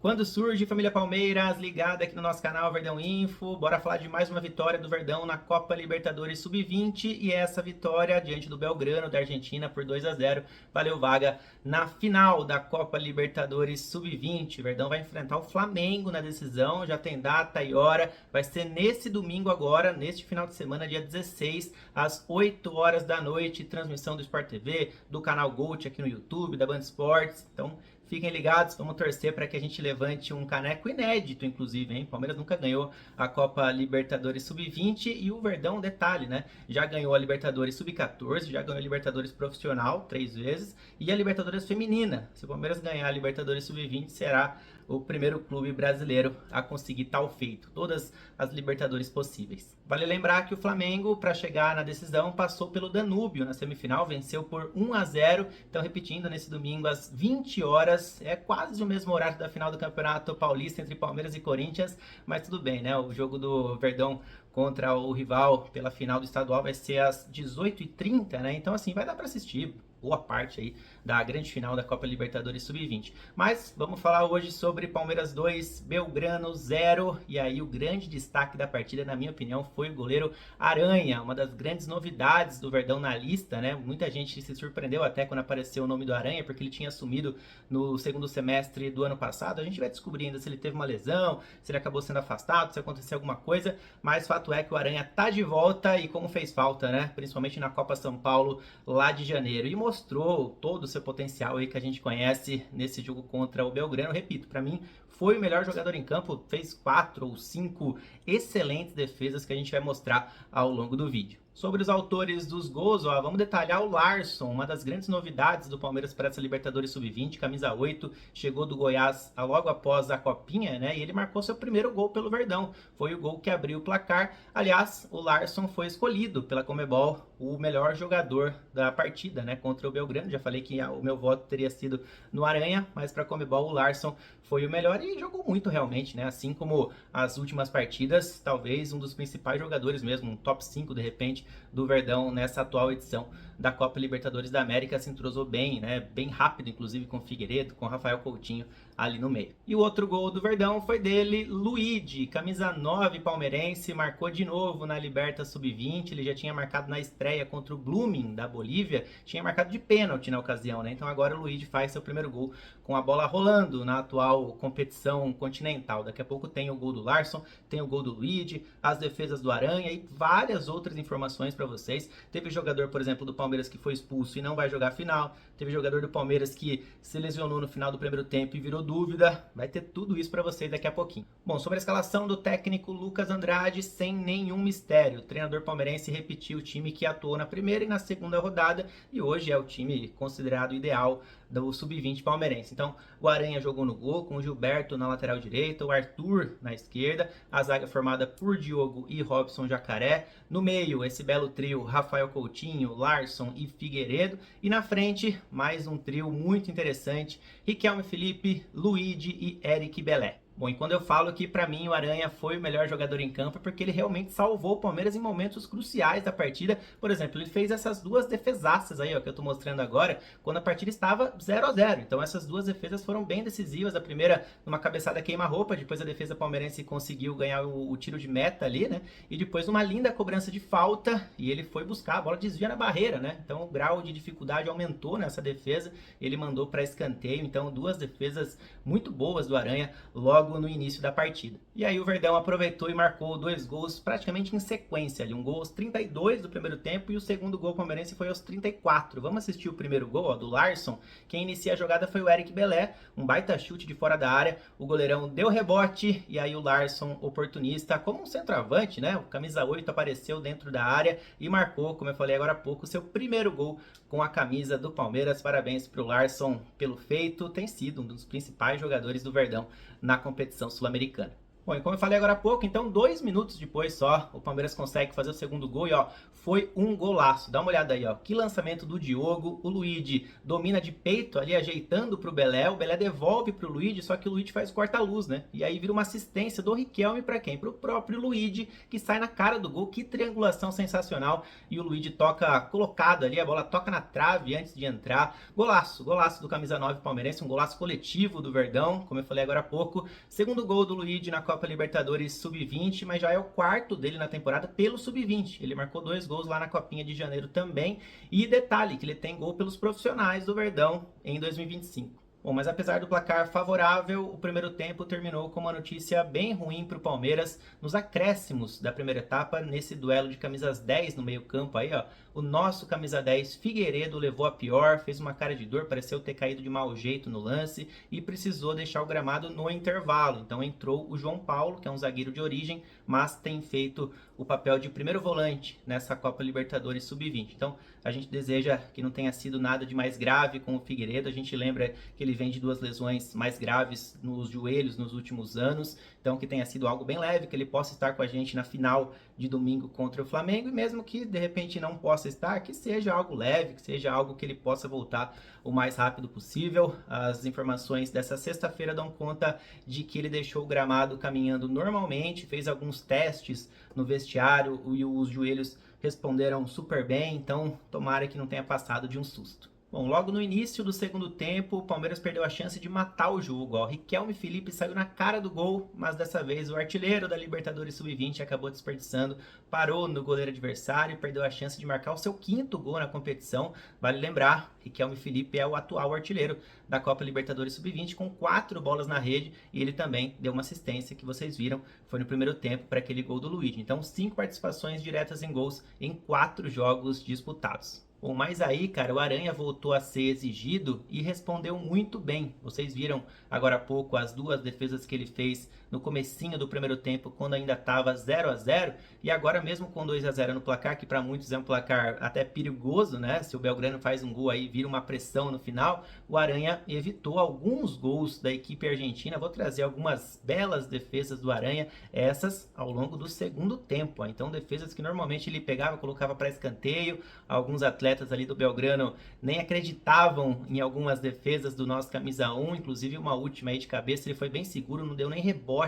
Quando surge, família Palmeiras, ligada aqui no nosso canal Verdão Info, bora falar de mais uma vitória do Verdão na Copa Libertadores Sub-20 e essa vitória diante do Belgrano da Argentina por 2-0 valeu vaga na final da Copa Libertadores Sub-20. Verdão vai enfrentar o Flamengo na decisão, já tem data e hora, vai ser nesse domingo agora, neste final de semana, dia 16, às 8 horas da noite, transmissão do Sport TV, do canal Gold aqui no YouTube, da Band Esportes, então fiquem ligados, vamos torcer para que a gente levante um caneco inédito, inclusive, hein? Palmeiras nunca ganhou a Copa Libertadores Sub-20 e o Verdão, detalhe, né? Já ganhou a Libertadores Sub-14, já ganhou a Libertadores Profissional 3 vezes e a Libertadores Feminina. Se o Palmeiras ganhar a Libertadores Sub-20, será o primeiro clube brasileiro a conseguir tal feito, todas as Libertadores possíveis. Vale lembrar que o Flamengo, para chegar na decisão, passou pelo Danúbio na semifinal, venceu por 1-0, então repetindo, nesse domingo às 20 horas, é quase o mesmo horário da final do Campeonato Paulista entre Palmeiras e Corinthians, mas tudo bem, né? O jogo do Verdão contra o rival pela final do estadual vai ser às 18h30, né? Então assim, vai dar para assistir boa parte aí da grande final da Copa Libertadores Sub-20. Mas vamos falar hoje sobre Palmeiras 2, Belgrano 0, e aí o grande destaque da partida, na minha opinião, foi o goleiro Aranha, uma das grandes novidades do Verdão na lista, né? Muita gente se surpreendeu até quando apareceu o nome do Aranha, porque ele tinha assumido no segundo semestre do ano passado. A gente vai descobrir ainda se ele teve uma lesão, se ele acabou sendo afastado, se aconteceu alguma coisa, mas fato é que o Aranha tá de volta e como fez falta, né? Principalmente na Copa São Paulo lá de janeiro. E mostrou todo o seu potencial aí que a gente conhece nesse jogo contra o Belgrano. Repito, para mim foi o melhor jogador em campo, fez 4 ou 5 excelentes defesas que a gente vai mostrar ao longo do vídeo. Sobre os autores dos gols, ó, vamos detalhar o Larson, uma das grandes novidades do Palmeiras para essa Libertadores Sub-20, camisa 8, chegou do Goiás logo após a Copinha, né? E ele marcou seu primeiro gol pelo Verdão. Foi o gol que abriu o placar. Aliás, o Larson foi escolhido pela Conmebol o melhor jogador da partida, né? Contra o Belgrano. Já falei que o meu voto teria sido no Aranha, mas para a Conmebol o Larson foi o melhor e jogou muito realmente, né? Assim como as últimas partidas, talvez um dos principais jogadores mesmo, um top 5 de repente do Verdão nessa atual edição da Copa Libertadores da América, se entrosou bem, né? Bem rápido, inclusive com o Figueiredo, com o Rafael Coutinho ali no meio. E o outro gol do Verdão foi dele, Luigi, camisa 9 palmeirense, marcou de novo na Liberta Sub-20, ele já tinha marcado na estreia contra o Blooming da Bolívia, tinha marcado de pênalti na ocasião, né? Então agora o Luigi faz seu primeiro gol com a bola rolando na atual competição continental. Daqui a pouco tem o gol do Larson, tem o gol do Luigi, as defesas do Aranha e várias outras informações para vocês. Teve jogador, por exemplo, do Palmeiras que foi expulso e não vai jogar a final. Teve jogador do Palmeiras que se lesionou no final do primeiro tempo e virou dúvida. Vai ter tudo isso para vocês daqui a pouquinho. Bom, sobre a escalação do técnico Lucas Andrade, sem nenhum mistério. O treinador palmeirense repetiu o time que atuou na primeira e na segunda rodada e hoje é o time considerado ideal do Sub-20 palmeirense. Então, o Aranha jogou no gol, com o Gilberto na lateral direita, o Arthur na esquerda, a zaga formada por Diogo e Robson Jacaré. No meio, esse belo trio, Rafael Coutinho, Larson e Figueiredo. E na frente, mais um trio muito interessante, Riquelme Felipe, Luigi e Eric Belé. Bom, e quando eu falo que para mim o Aranha foi o melhor jogador em campo é porque ele realmente salvou o Palmeiras em momentos cruciais da partida. Por exemplo, ele fez essas duas defesaças aí, ó, que eu tô mostrando agora, quando a partida estava 0-0. Então essas duas defesas foram bem decisivas. A primeira numa cabeçada queima-roupa, depois a defesa palmeirense conseguiu ganhar o tiro de meta ali, né? E depois uma linda cobrança de falta e ele foi buscar, a bola desvia na barreira, né? Então o grau de dificuldade aumentou nessa defesa, ele mandou para escanteio. Então duas defesas muito boas do Aranha logo no início da partida. E aí o Verdão aproveitou e marcou 2 gols praticamente em sequência, ali um gol aos 32 do primeiro tempo e o segundo gol palmeirense foi aos 34. Vamos assistir o primeiro gol, ó, do Larson. Quem inicia a jogada foi o Eric Belé, um baita chute de fora da área, o goleirão deu rebote e aí o Larson, oportunista, como um centroavante, né? O camisa 8 apareceu dentro da área e marcou, como eu falei agora há pouco, seu primeiro gol com a camisa do Palmeiras. Parabéns para o Larson pelo feito, tem sido um dos principais jogadores do Verdão na competição sul-americana. Bom, e como eu falei agora há pouco, então 2 minutos depois só, o Palmeiras consegue fazer o segundo gol e ó, foi um golaço. Dá uma olhada aí, ó, que lançamento do Diogo, o Luigi domina de peito ali, ajeitando pro Belé, o Belé devolve pro Luigi, só que o Luigi faz corta-luz, né? E aí vira uma assistência do Riquelme para quem? Pro próprio Luigi, que sai na cara do gol, que triangulação sensacional, e o Luigi toca colocado ali, a bola toca na trave antes de entrar. Golaço, golaço do camisa 9 palmeirense, um golaço coletivo do Verdão, como eu falei agora há pouco. Segundo gol do Luigi na Copa Libertadores Sub-20, mas já é o quarto dele na temporada pelo Sub-20. Ele marcou 2 gols lá na Copinha de Janeiro também. E detalhe, que ele tem gol pelos profissionais do Verdão em 2025. Bom, mas apesar do placar favorável, o primeiro tempo terminou com uma notícia bem ruim para o Palmeiras nos acréscimos da primeira etapa, nesse duelo de camisas 10 no meio campo aí, ó. O nosso camisa 10, Figueiredo, levou a pior, fez uma cara de dor, pareceu ter caído de mau jeito no lance e precisou deixar o gramado no intervalo. Então entrou o João Paulo, que é um zagueiro de origem, mas tem feito o papel de primeiro volante nessa Copa Libertadores Sub-20. Então a gente deseja que não tenha sido nada de mais grave com o Figueiredo. A gente lembra que ele vem de 2 lesões mais graves nos joelhos nos últimos anos, então que tenha sido algo bem leve, que ele possa estar com a gente na final de domingo contra o Flamengo, e mesmo que de repente não possa estar, que seja algo leve, que seja algo que ele possa voltar o mais rápido possível. As informações dessa sexta-feira dão conta de que ele deixou o gramado caminhando normalmente, fez alguns testes no vestiário e os joelhos responderam super bem, então tomara que não tenha passado de um susto. Bom, logo no início do segundo tempo, o Palmeiras perdeu a chance de matar o jogo. Ó. Riquelme Felipe saiu na cara do gol, mas dessa vez o artilheiro da Libertadores Sub-20 acabou desperdiçando, parou no goleiro adversário e perdeu a chance de marcar o seu 5º gol na competição. Vale lembrar, Riquelme Felipe é o atual artilheiro da Copa Libertadores Sub-20 com 4 bolas na rede, e ele também deu uma assistência que vocês viram, foi no primeiro tempo para aquele gol do Luigi. Então 5 participações diretas em gols em 4 jogos disputados. Bom, mas aí, cara, o Aranha voltou a ser exigido e respondeu muito bem. Vocês viram agora há pouco as 2 defesas que ele fez no comecinho do primeiro tempo, quando ainda estava 0-0, e agora mesmo com 2-0 no placar, que para muitos é um placar até perigoso, né? Se o Belgrano faz um gol aí, vira uma pressão no final, o Aranha evitou alguns gols da equipe argentina. Vou trazer algumas belas defesas do Aranha, essas ao longo do segundo tempo. Então defesas que normalmente ele pegava, colocava para escanteio, alguns atletas ali do Belgrano nem acreditavam em algumas defesas do nosso camisa 1, inclusive uma última aí de cabeça, ele foi bem seguro, não deu nem rebote.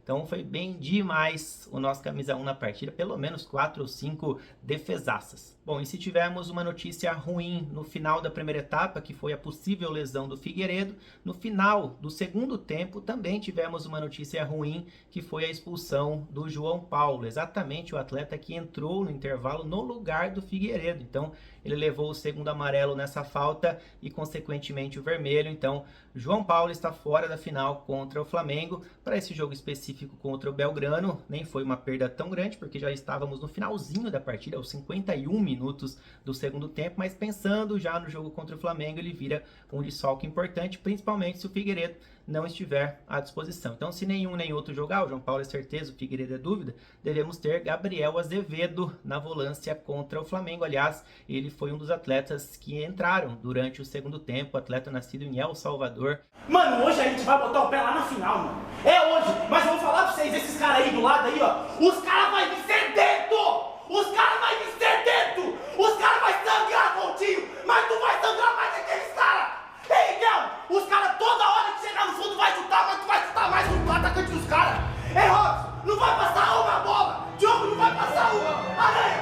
Então foi bem demais o nosso camisa 1 na partida, pelo menos 4 ou 5 defesaças. Bom, e se tivermos uma notícia ruim no final da primeira etapa, que foi a possível lesão do Figueiredo, no final do segundo tempo também tivemos uma notícia ruim, que foi a expulsão do João Paulo, exatamente o atleta que entrou no intervalo no lugar do Figueiredo. Então ele levou o segundo amarelo nessa falta e consequentemente o vermelho. Então João Paulo está fora da final contra o Flamengo. Para esse jogo específico contra o Belgrano, nem foi uma perda tão grande, porque já estávamos no finalzinho da partida, aos 51 minutos do segundo tempo, mas pensando já no jogo contra o Flamengo, ele vira um desfalque importante, principalmente se o Figueiredo não estiver à disposição. Então, se nenhum nem outro jogar, o João Paulo é certeza, o Figueiredo é dúvida, devemos ter Gabriel Azevedo na volância contra o Flamengo. Aliás, ele foi um dos atletas que entraram durante o segundo tempo, atleta nascido em El Salvador. Mano, hoje a gente vai botar o pé lá na final, mano. É hoje, mas eu vou falar pra vocês, esses caras aí do lado aí, ó, os caras vão vir sedento! Os caras vão vir sedento! Os caras vão sangrar, Coutinho, mas tu vai sangrar mais que aqueles caras! Ei, Miguel, os caras toda hora que chegar no fundo vai chutar, mas tu vai chutar mais que o atacante dos caras! Ei, Robson, não vai passar uma bola! Diogo, não vai passar uma! Aranha,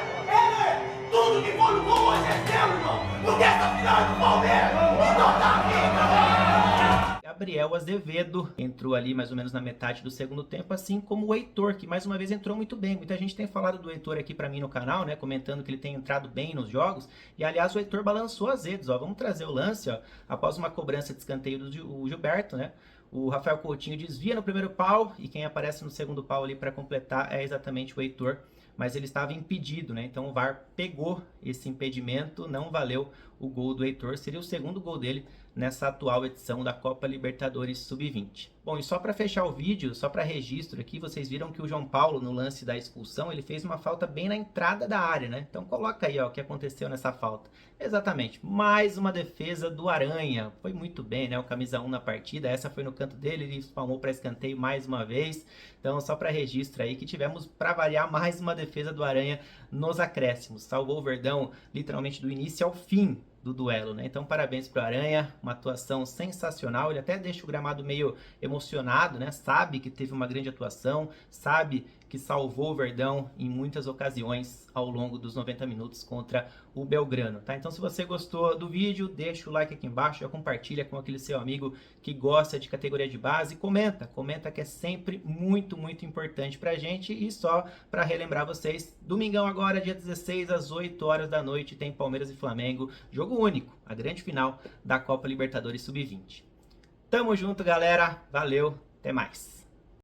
tudo que for no gol hoje é seu, irmão! Porque essa final é do Palmeiras! Então tá aqui, Gabriel Azevedo entrou ali mais ou menos na metade do segundo tempo, assim como o Heitor, que mais uma vez entrou muito bem. Muita gente tem falado do Heitor aqui para mim no canal, né, comentando que ele tem entrado bem nos jogos, e aliás o Heitor balançou as redes, ó. Vamos trazer o lance, ó, após uma cobrança de escanteio do Gilberto, né? O Rafael Coutinho desvia no primeiro pau, e quem aparece no segundo pau ali para completar é exatamente o Heitor, mas ele estava impedido, né? Então o VAR pegou esse impedimento, não valeu o gol do Heitor, seria o segundo gol dele nessa atual edição da Copa Libertadores Sub-20. Bom, e só para fechar o vídeo, só para registro aqui, vocês viram que o João Paulo, no lance da expulsão, ele fez uma falta bem na entrada da área, né? Então coloca aí, ó, o que aconteceu nessa falta. Exatamente, mais uma defesa do Aranha. Foi muito bem, né? O camisa 1 na partida, essa foi no canto dele, ele espalmou para escanteio mais uma vez. Então, só para registro aí que tivemos, para variar, mais uma defesa do Aranha nos acréscimos. Salvou o Verdão literalmente do início ao fim do duelo, né? Então, parabéns pro Aranha, uma atuação sensacional. Ele até deixa o gramado meio emocionado, né? Sabe que teve uma grande atuação, sabe que salvou o Verdão em muitas ocasiões ao longo dos 90 minutos contra o Belgrano, tá? Então, se você gostou do vídeo, deixa o like aqui embaixo, já compartilha com aquele seu amigo que gosta de categoria de base, comenta que é sempre muito importante pra gente. E só para relembrar vocês, domingão agora, dia 16 às 8 horas da noite, tem Palmeiras e Flamengo, jogo único, a grande final da Copa Libertadores Sub-20. Tamo junto, galera, valeu, até mais.